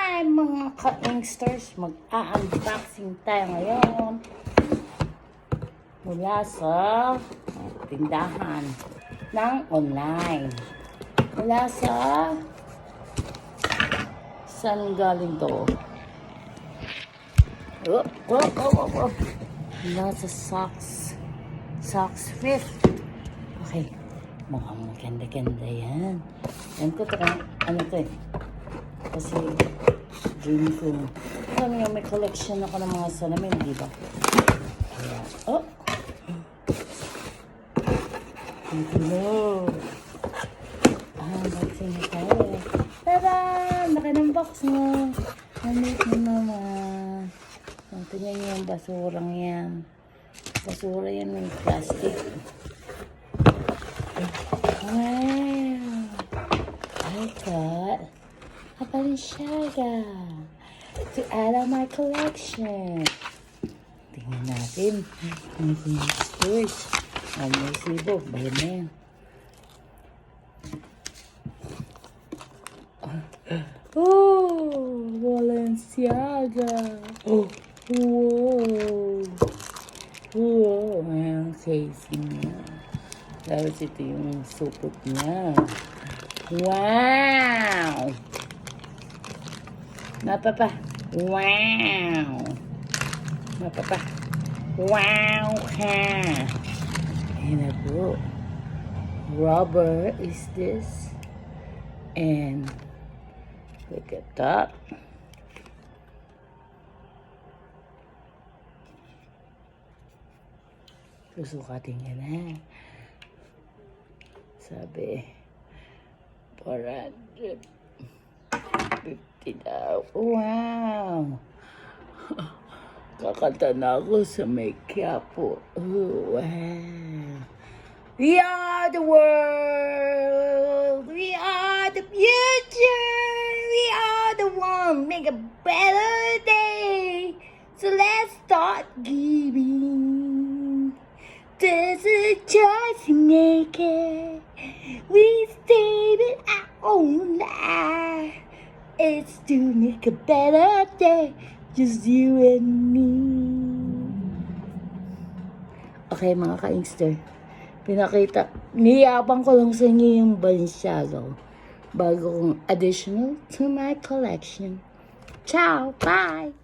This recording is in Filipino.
Hi mga ka-inksters, mag-a-unboxing tayo ngayon mula sa tindahan ng online. Mula sa saan galing to? Mula sa Socks Fifth. Okay, mukhang maganda-ganda yan. Yan ko ito, ano to eh. Kasi dream ko. Alam niyo, may collection ako ng mga salamin, di ba? Kaya, oh! Ito na. Unboxing na tayo. Tada! Laki ng box mo. Nandito mo naman. Tingnan niyo yung basurang yan. Basura yan ng plastic. Wow! I got a Balenciaga to add on my collection. Tingnan natin. Ano yung storage? May sibo. Bayan na yan. Oh! Balenciaga! Oh! Wow! Wow! Ayan ang casing niya. Tapos ito yung supot niya. Wow! Mapapa. Wow! Mapapa. Wow ka! Ayan na po. Rubber is this. And look at that. Susukatin niya na. Sabi, 450 daw. Wow! Kakanta na ako sa may Quiapo. Oh, wow! We are the world! We are the future! We are the one! Make a better day! So let's start giving! There's a choice to make it. We stayed it our own life. It's to make a better day. Just you and me. Okay mga ka-inkster. Pinakita. Niyabang ko lang sa inyo yung Balenciaga. Bago kong additional to my collection. Ciao! Bye!